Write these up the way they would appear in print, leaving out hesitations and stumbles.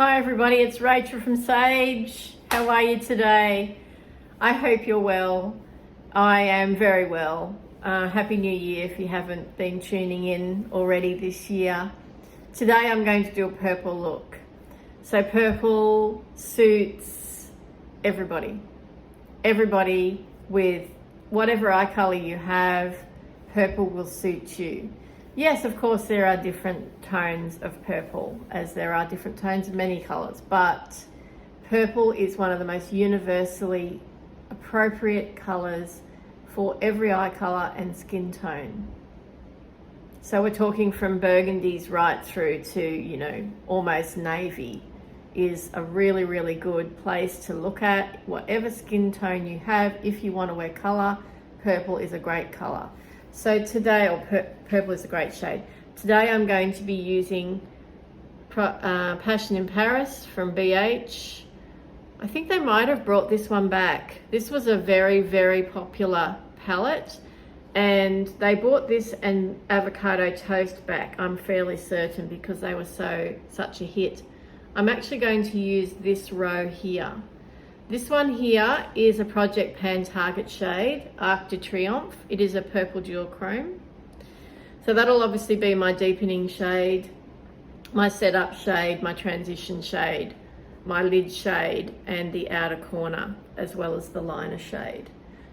Hi everybody, it's Rachel from Sage. How are you today? I hope you're well. I am very well. Happy New Year if you haven't been tuning in already this year. Today I'm going to do a purple look. So purple suits everybody. Everybody with whatever eye color you have, purple will suit you. Yes, of course, there are different tones of purple, as there are different tones of many colors, but purple is one of the most universally appropriate colors for every eye color and skin tone. So we're talking from burgundies right through to, almost navy is a really, really good place to look at. Whatever skin tone you have, if you want to wear color, purple is a great color. So today, purple is a great shade. Today I'm going to be using Passion in Paris from BH. I think they might have brought this one back. This was a very, very popular palette, and they brought this and Avocado Toast back, I'm fairly certain, because they were such a hit. I'm actually going to use this row here. This one here is a Project Pan Target shade, Arc de Triomphe. It is a purple duochrome. So that'll obviously be my deepening shade, my setup shade, my transition shade, my lid shade, and the outer corner, as well as the liner shade.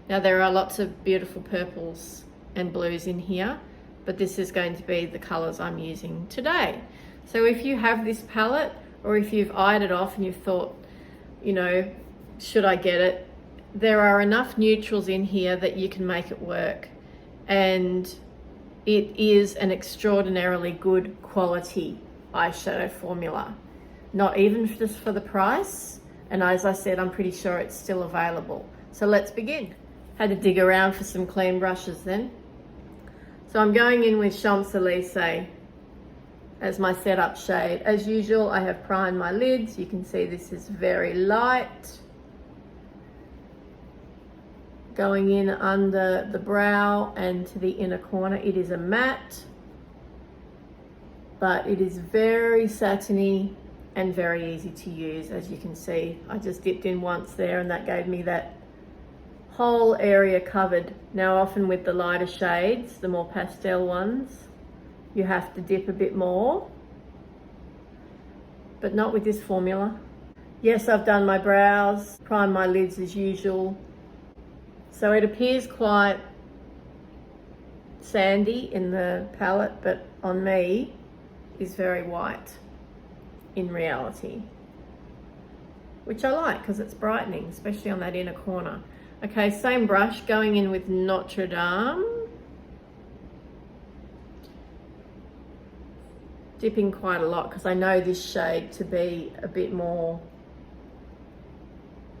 Now there are lots of beautiful purples and blues in here, but this is going to be the colors I'm using today. So if you have this palette, or if you've eyed it off and you've thought, should I get it? There are enough neutrals in here that you can make it work. And it is an extraordinarily good quality eyeshadow formula. Not even just for the price. And as I said, I'm pretty sure it's still available. So let's begin. Had to dig around for some clean brushes then. So I'm going in with Champs-Élysées as my setup shade. As usual, I have primed my lids. You can see this is very light. Going in under the brow and to the inner corner. It is a matte, but it is very satiny and very easy to use. As you can see, I just dipped in once there and that gave me that whole area covered. Now often with the lighter shades, the more pastel ones, you have to dip a bit more, but not with this formula. Yes, I've done my brows, primed my lids as usual. So it appears quite sandy in the palette, but on me is very white in reality, which I like because it's brightening, especially on that inner corner. Okay, same brush, going in with Notre Dame. Dipping quite a lot because I know this shade to be a bit more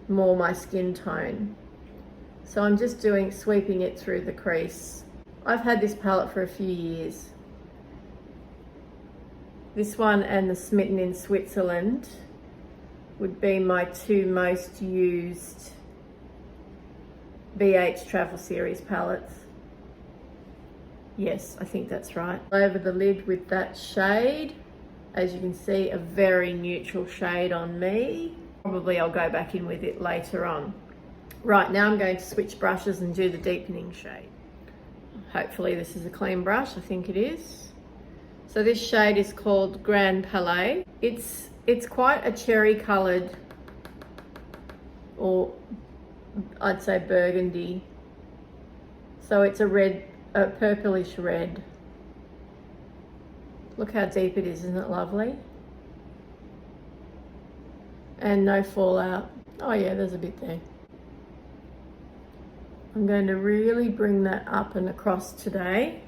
my skin tone. So I'm just sweeping it through the crease. I've had this palette for a few years. This one and the Smitten in Switzerland would be my two most used BH Travel Series palettes. Yes, I think that's right. Over the lid with that shade. As you can see, a very neutral shade on me. Probably I'll go back in with it later on. Right, now I'm going to switch brushes and do the deepening shade. Hopefully this is a clean brush, I think it is. So this shade is called Grand Palais. It's quite a cherry coloured, or I'd say burgundy. So it's a purplish red. Look how deep it is, isn't it lovely? And no fallout. Oh yeah, there's a bit there. I'm going to really bring that up and across today.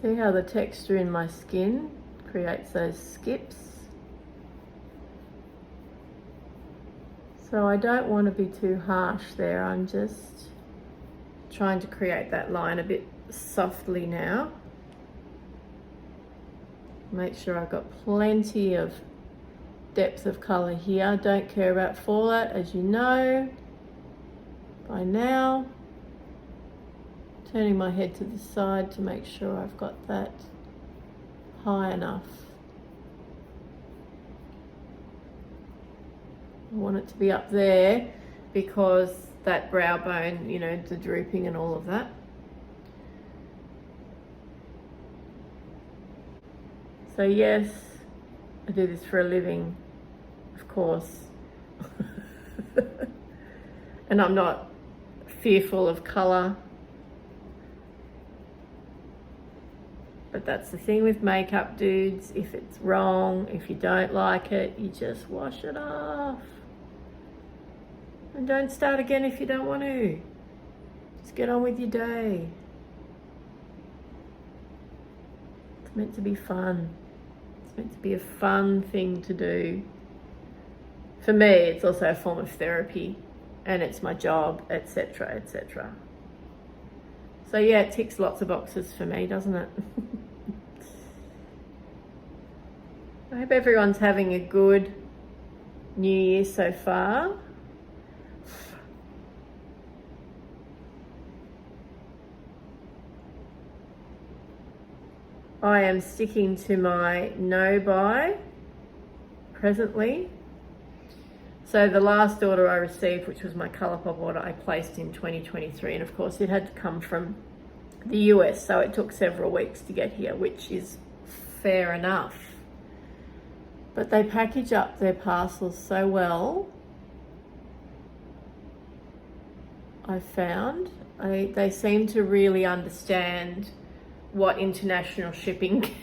See how the texture in my skin creates those skips? So I don't want to be too harsh there. I'm just trying to create that line a bit softly now. Make sure I've got plenty of depth of color here. Don't care about fallout, as you know by now. Turning my head to the side to make sure I've got that high enough. I want it to be up there because that brow bone, you know, the drooping and all of that. So yes, I do this for a living, of course. And I'm not fearful of colour. But that's the thing with makeup, dudes. If it's wrong, if you don't like it, you just wash it off. And don't start again if you don't want to. Just get on with your day. It's meant to be fun. It's meant to be a fun thing to do. For me, it's also a form of therapy, and it's my job, etc., etc. So yeah, it ticks lots of boxes for me, doesn't it? I hope everyone's having a good New Year so far. I am sticking to my no buy presently. So the last order I received, which was my Colourpop order, I placed in 2023, and of course it had to come from the US, so it took several weeks to get here, which is fair enough. But they package up their parcels so well, I found. They seem to really understand what international shipping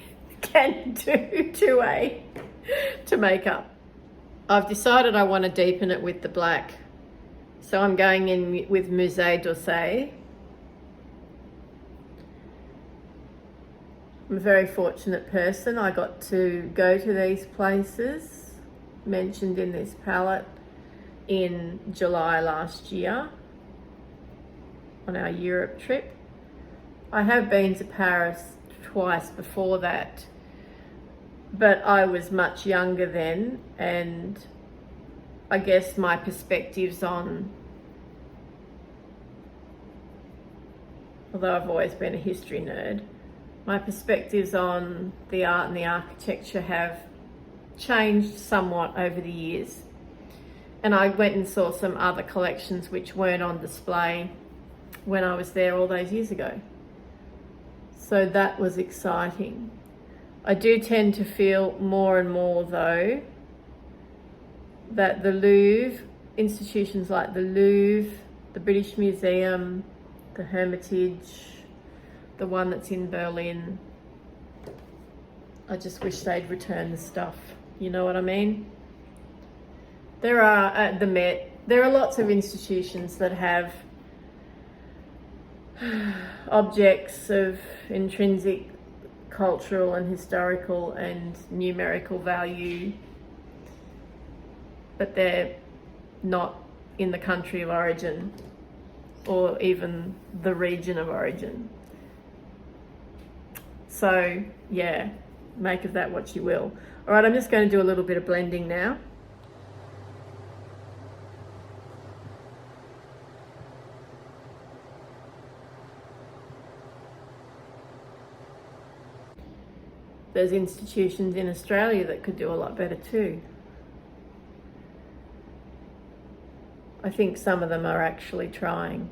can do to makeup. I've decided I want to deepen it with the black. So I'm going in with Musée d'Orsay. I'm a very fortunate person. I got to go to these places mentioned in this palette in July last year on our Europe trip. I have been to Paris twice before that, but I was much younger then, and I guess my perspectives on, although I've always been a history nerd, my perspectives on the art and the architecture have changed somewhat over the years. And I went and saw some other collections which weren't on display when I was there all those years ago. So that was exciting. I do tend to feel more and more though that the Louvre, institutions like the Louvre, the British Museum, the Hermitage, the one that's in Berlin, I just wish they'd return the stuff. You know what I mean? There are, at the Met, there are lots of institutions that have objects of intrinsic cultural and historical and numerical value, but they're not in the country of origin or even the region of origin. So yeah, make of that what you will. All right, I'm just going to do a little bit of blending now. There's institutions in Australia that could do a lot better too. I think some of them are actually trying.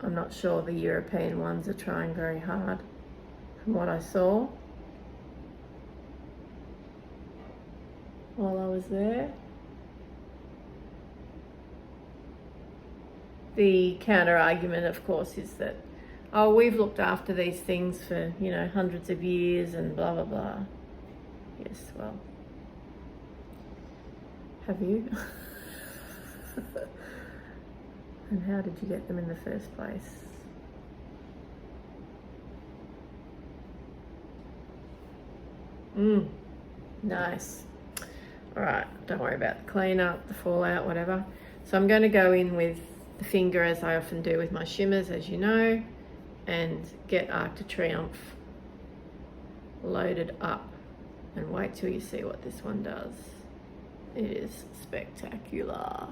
I'm not sure the European ones are trying very hard from what I saw while I was there. The counter argument, of course, is that, oh, we've looked after these things for, you know, hundreds of years and blah, blah, blah. Yes, well, have you? And how did you get them in the first place? Nice. All right, don't worry about the cleanup, the fallout, whatever. So I'm going to go in with the finger, as I often do with my shimmers, as you know, and get Arc de Triomphe loaded up, and wait till you see what this one does. It is spectacular.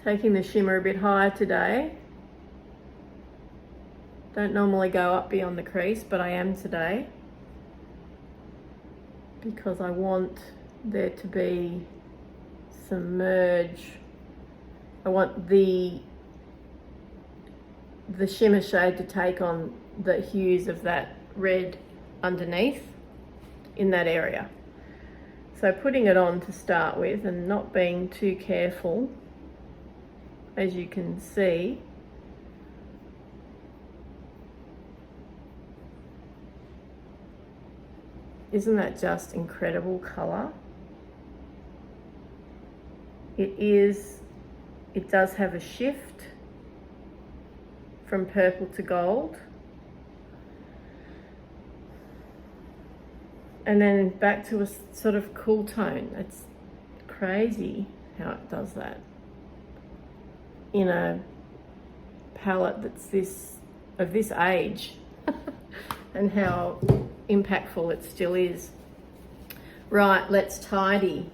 Taking the shimmer a bit higher today. Don't normally go up beyond the crease, but I am today, because I want there to be some merge. I want the shimmer shade to take on the hues of that red underneath in that area. So putting it on to start with and not being too careful, as you can see. Isn't that just incredible colour? It does have a shift from purple to gold. And then back to a sort of cool tone. It's crazy how it does that in a palette that's of this age and how impactful it still is. Right, let's tidy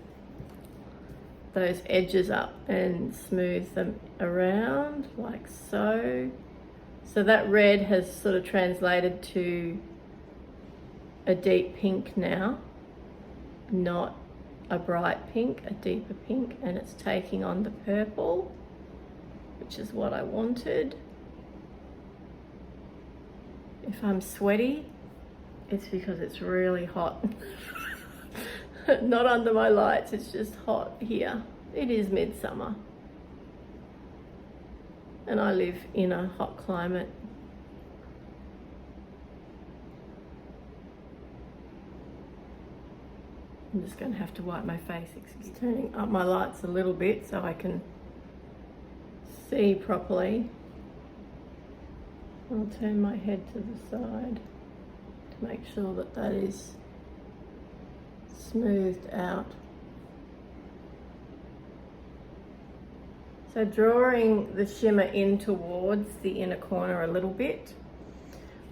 those edges up and smooth them around like so. So that red has sort of translated to a deep pink now, not a bright pink, a deeper pink, and it's taking on the purple, which is what I wanted. If I'm sweaty, it's because it's really hot. Not under my lights, it's just hot here. It is midsummer. And I live in a hot climate. I'm just going to have to wipe my face. Excuse me. Turning up my lights a little bit so I can see properly. I'll turn my head to the side to make sure that that is smoothed out. So drawing the shimmer in towards the inner corner a little bit.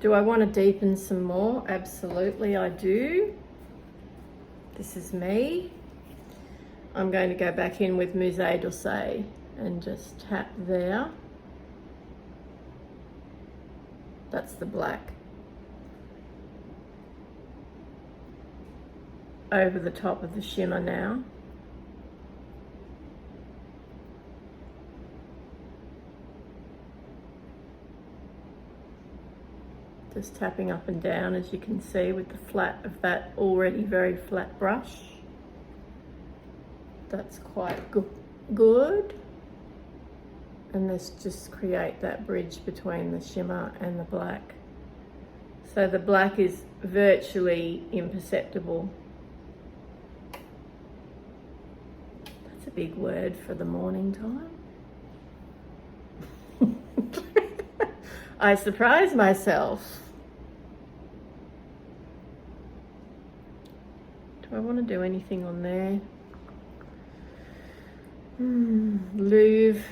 Do I want to deepen some more? Absolutely I do. This is me. I'm going to go back in with Musée d'Orsay and just tap there. That's the black. Over the top of the shimmer now. Just tapping up and down, as you can see, with the flat of that already very flat brush. That's quite good. And let's just create that bridge between the shimmer and the black. So the black is virtually imperceptible. That's a big word for the morning time. I surprised myself. Do I want to do anything on there? Louve.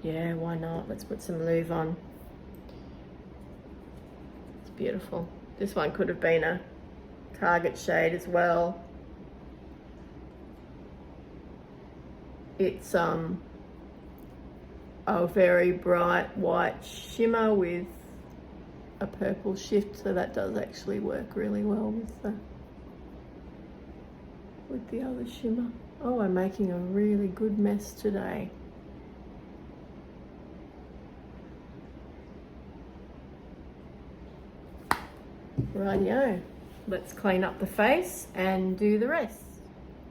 Yeah, why not? Let's put some Louve on. It's beautiful. This one could have been a Target shade as well. It's a very bright white shimmer with a purple shift, so that does actually work really well with the other shimmer. Oh, I'm making a really good mess today. Rightio, let's clean up the face and do the rest.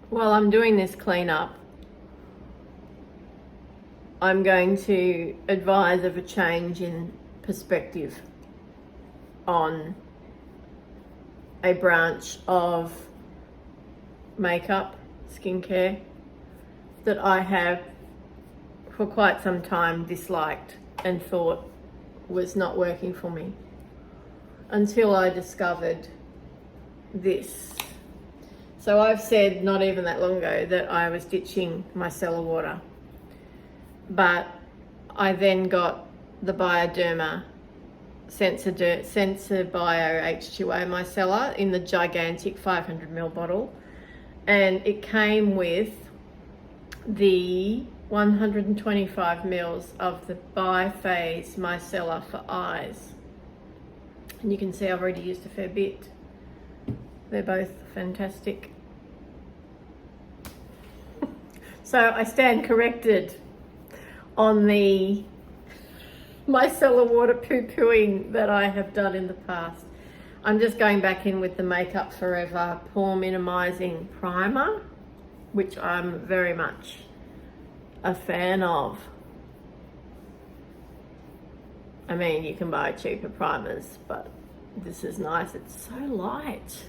While I'm doing this cleanup, I'm going to advise of a change in perspective on a branch of makeup, skincare, that I have for quite some time disliked and thought was not working for me, until I discovered this. So I've said not even that long ago that I was ditching micellar water, but I then got the Bioderma Sensor Bio H2O micellar in the gigantic 500ml bottle, and it came with the 125 mils of the HAZE micellar for eyes. And you can see I've already used a fair bit. They're both fantastic. So I stand corrected on the micellar water poo-pooing that I have done in the past. I'm just going back in with the Makeup Forever Pore Minimizing Primer, which I'm very much a fan of. I mean, you can buy cheaper primers, but this is nice. It's so light.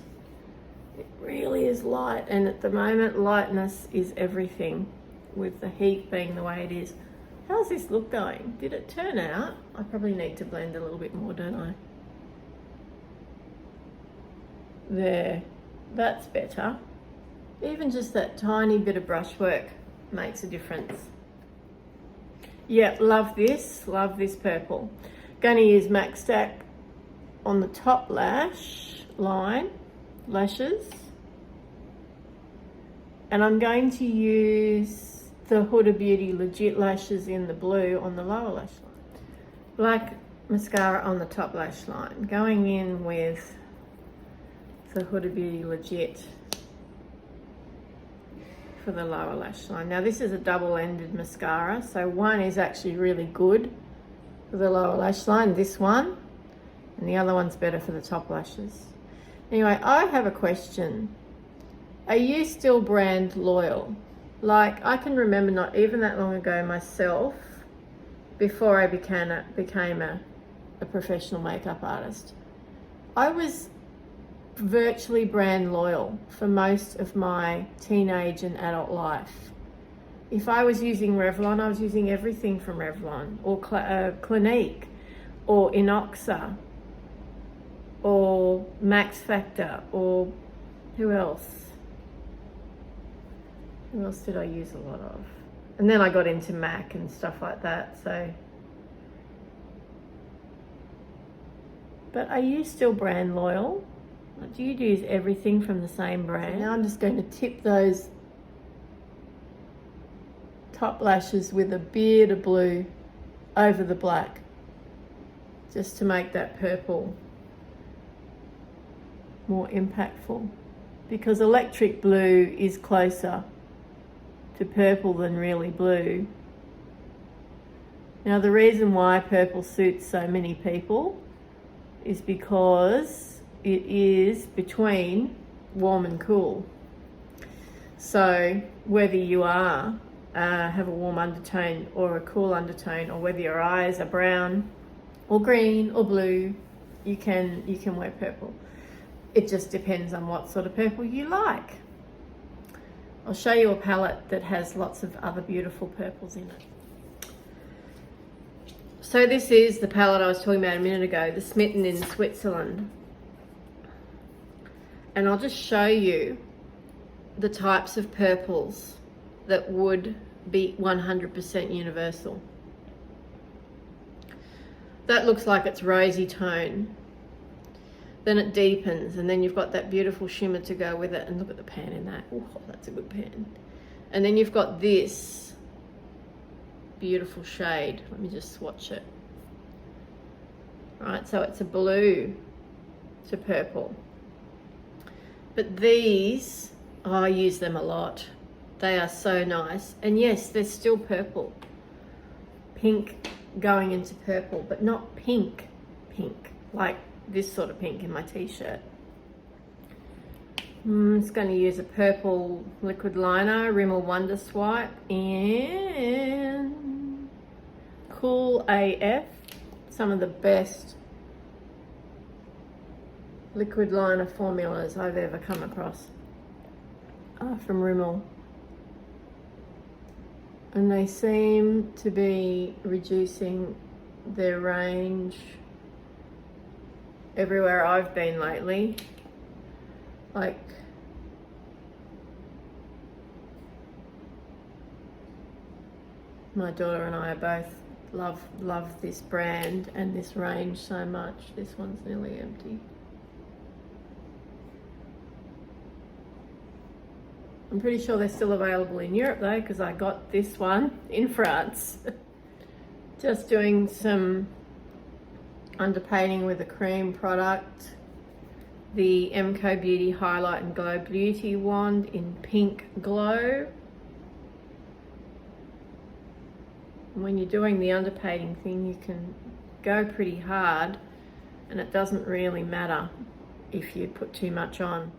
It really is light, and at the moment, lightness is everything, with the heat being the way it is. How's this look going? Did it turn out? I probably need to blend a little bit more, don't I? There, that's better. Even just that tiny bit of brushwork makes a difference. Yeah, love this purple. Gonna use MAC Stack on the top lash line, lashes. And I'm going to use the Huda Beauty Legit lashes in the blue on the lower lash line. Black mascara on the top lash line. Going in with the Huda Beauty Legit for the lower lash line. Now this is a double-ended mascara, so one is actually really good for the lower lash line, this one, and the other one's better for the top lashes. Anyway, I have a question. Are you still brand loyal? Like, I can remember not even that long ago myself, before I became a professional makeup artist, I was virtually brand loyal for most of my teenage and adult life. If I was using Revlon, I was using everything from Revlon, or Clinique, or Inoxa, or Max Factor, or who else? Who else did I use a lot of? And then I got into MAC and stuff like that, so. But are you still brand loyal? Do you use everything from the same brand? So now I'm just going to tip those top lashes with a bead of blue over the black, just to make that purple more impactful, because electric blue is closer to purple than really blue. Now the reason why purple suits so many people is because it is between warm and cool. So whether you are have a warm undertone or a cool undertone, or whether your eyes are brown or green or blue, you can wear purple. It just depends on what sort of purple you like. I'll show you a palette that has lots of other beautiful purples in it. So this is the palette I was talking about a minute ago, the Smitten in Switzerland. And I'll just show you the types of purples that would be 100% universal. That looks like it's rosy tone. Then it deepens, and then you've got that beautiful shimmer to go with it. And look at the pan in that. Oh, that's a good pan. And then you've got this beautiful shade. Let me just swatch it. Right, so it's a blue to purple. But these, oh, I use them a lot. They are so nice. And yes, they're still purple. Pink going into purple, but not pink, like this sort of pink in my t-shirt. I'm just going to use a purple liquid liner, Rimmel Wonder Swipe, and Cool AF. Some of the best liquid liner formulas I've ever come across from Rimmel. And they seem to be reducing their range everywhere I've been lately. Like, my daughter and I are both love this brand and this range so much. This one's nearly empty. I'm pretty sure they're still available in Europe though, because I got this one in France. Just doing some underpainting with a cream product. The MCO Beauty Highlight and Glow Beauty Wand in Pink Glow. And when you're doing the underpainting thing, you can go pretty hard and it doesn't really matter if you put too much on.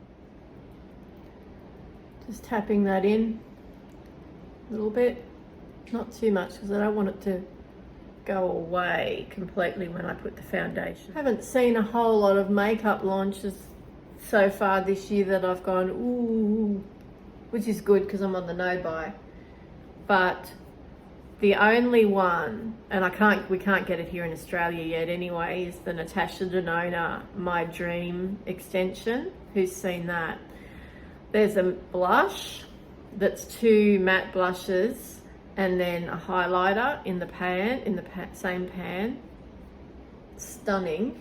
Just tapping that in a little bit, not too much because I don't want it to go away completely when I put the foundation. I haven't seen a whole lot of makeup launches so far this year that I've gone, ooh, which is good because I'm on the no buy. But the only one, and we can't get it here in Australia yet anyway, is the Natasha Denona My Dream extension. Who's seen that? There's a blush that's 2 matte blushes and then a highlighter in the pan, same pan. Stunning.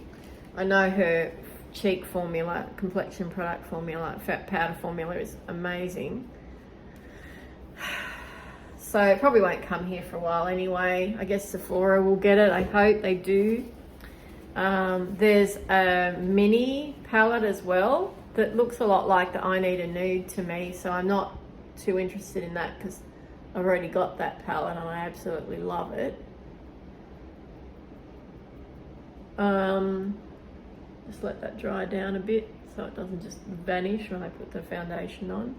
I know her cheek formula, complexion product formula, fat powder formula is amazing. So it probably won't come here for a while anyway. I guess Sephora will get it. I hope they do. There's a mini palette as well that looks a lot like the I Need a Nude to me. So I'm not too interested in that because I've already got that palette and I absolutely love it. Just let that dry down a bit so it doesn't just vanish when I put the foundation on.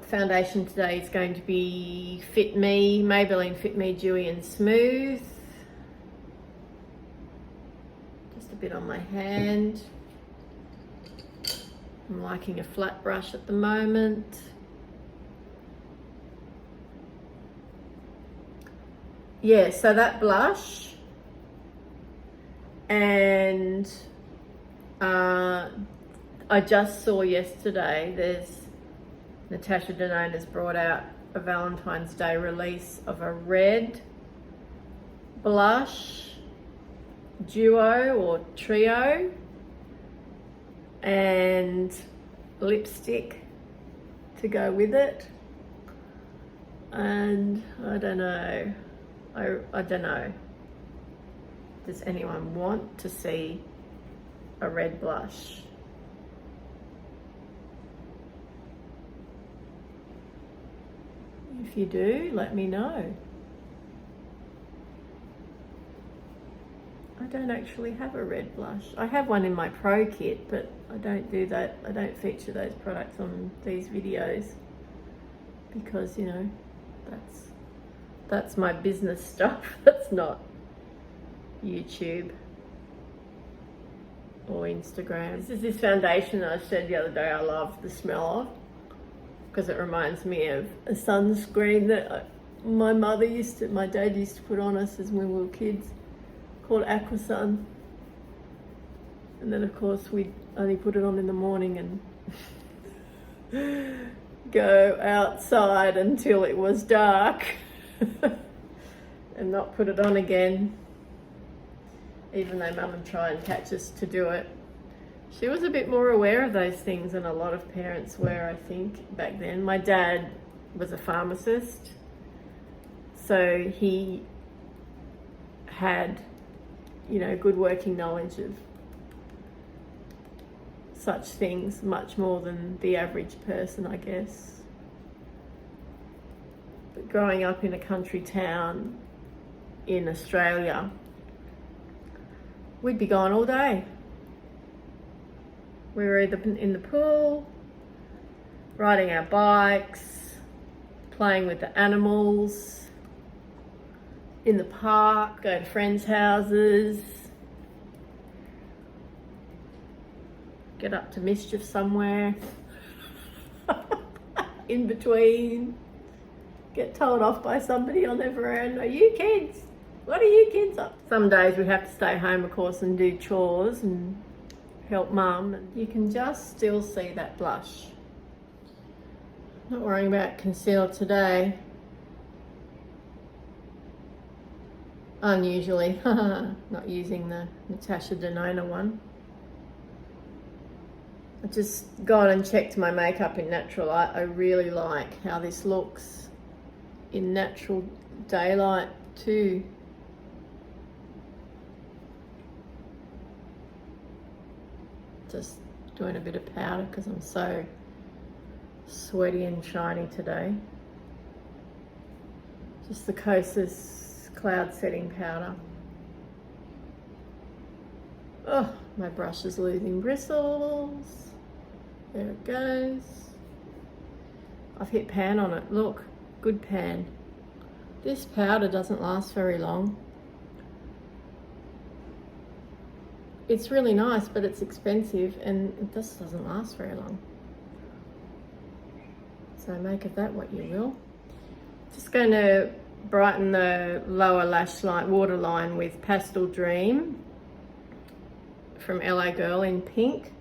Foundation today is going to be Fit Me, Maybelline Fit Me Dewy and Smooth. Just a bit on my hand. I'm liking a flat brush at the moment. Yeah, so that blush and I just saw yesterday there's Natasha Denona's brought out a Valentine's Day release of a red blush duo or trio and lipstick to go with it. And I don't know. I don't know. Does anyone want to see a red blush? If you do, let me know. I don't actually have a red blush. I have one in my pro kit, but I don't do that. I don't feature those products on these videos because, you know, that's my business stuff. That's not YouTube or Instagram. This is this foundation that I said the other day I love the smell of because it reminds me of a sunscreen that my dad used to put on us as when we were kids, called Aquasun. And then of course we'd only put it on in the morning and go outside until it was dark and not put it on again, even though Mum would try and catch us to do it. She was a bit more aware of those things than a lot of parents were, I think, back then. My dad was a pharmacist, so he had, you know, good working knowledge of such things, much more than the average person, I guess. But growing up in a country town in Australia, we'd be gone all day. We were either in the pool, riding our bikes, playing with the animals, in the park, go to friends' houses, get up to mischief somewhere, in between, get told off by somebody on their veranda, you kids, what are you kids up? Some days we have to stay home, of course, and do chores and help Mum. And you can just still see that blush. Not worrying about concealer today. Unusually, not using the Natasha Denona one. I just gone and checked my makeup in natural light. I really like how this looks in natural daylight too. Just doing a bit of powder because I'm so sweaty and shiny today. Just the Kosas cloud setting powder. Oh, my brush is losing bristles. There it goes. I've hit pan on it. Look, good pan. This powder doesn't last very long. It's really nice, but it's expensive and it just doesn't last very long. So make of that what you will. Just going to brighten the lower lash line, waterline with Pastel Dream from LA Girl in pink.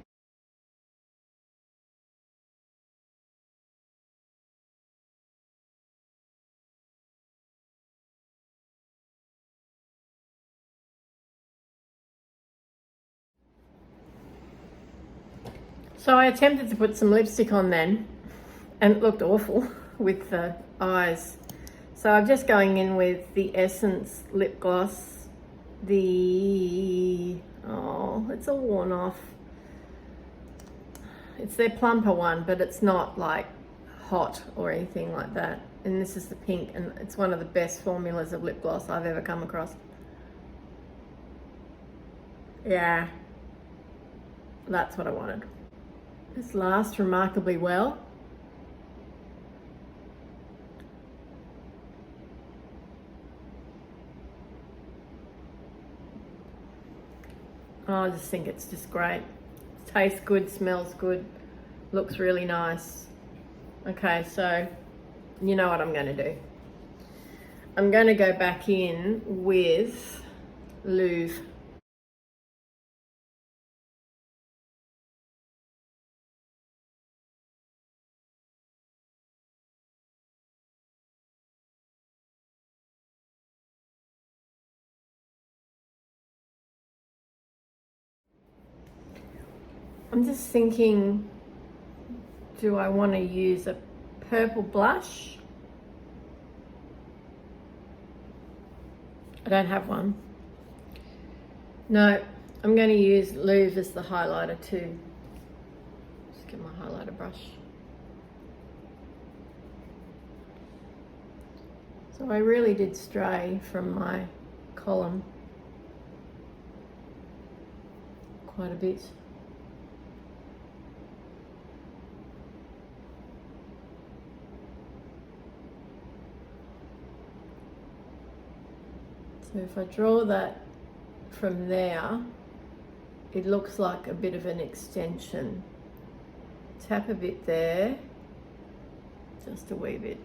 So I attempted to put some lipstick on then, and it looked awful with the eyes. So I'm just going in with the Essence lip gloss. It's all worn off. It's their plumper one, but it's not like hot or anything like that. And this is the pink, and it's one of the best formulas of lip gloss I've ever come across. Yeah, that's what I wanted. This lasts remarkably well. Oh, I just think it's just great. Tastes good, smells good, looks really nice. Okay, so you know what I'm going to do. I'm going to go back in with Louvre. I'm just thinking, do I want to use a purple blush? I don't have one. No, I'm going to use Louvre as the highlighter too. Just get my highlighter brush. So I really did stray from my column quite a bit. So if I draw that from there, it looks like a bit of an extension. Tap a bit there, just a wee bit.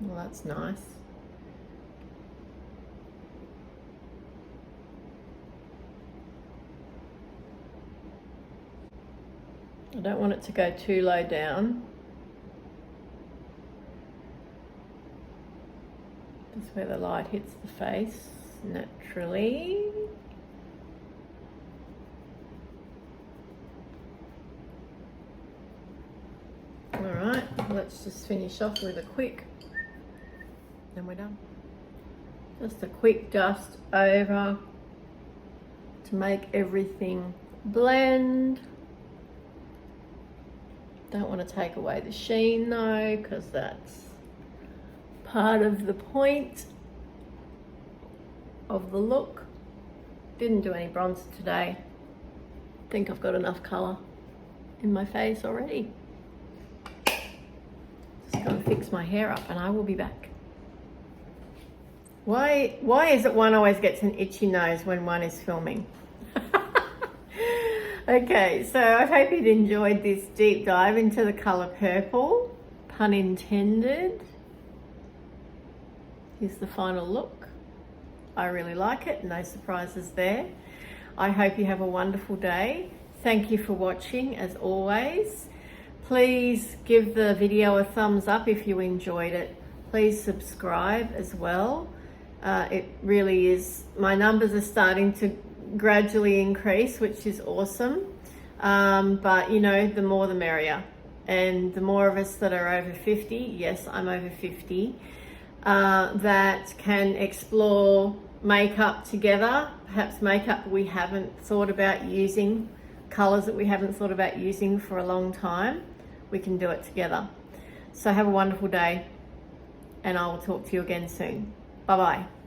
Well, that's nice. I don't want it to go too low down. That's where the light hits the face naturally. All right, let's just finish off with a quick, then we're done. Just a quick dust over to make everything blend. Don't want to take away the sheen though, because that's part of the point of the look. Didn't do any bronzer today. Think I've got enough colour in my face already. Just go and fix my hair up and I will be back. Why is it one always gets an itchy nose when one is filming? Okay, so I hope you'd enjoyed this deep dive into the colour purple, pun intended. Here's the final look. I really like it, no surprises there. I hope you have a wonderful day. Thank you for watching as always. Please give the video a thumbs up if you enjoyed it. Please subscribe as well. It really is, my numbers are starting to gradually increase, which is awesome. But you know, the more the merrier. And the more of us that are over 50, yes, I'm over 50, that can explore makeup together, perhaps makeup we haven't thought about using, colors that we haven't thought about using for a long time, we can do it together. So have a wonderful day, and I will talk to you again soon. Bye-bye.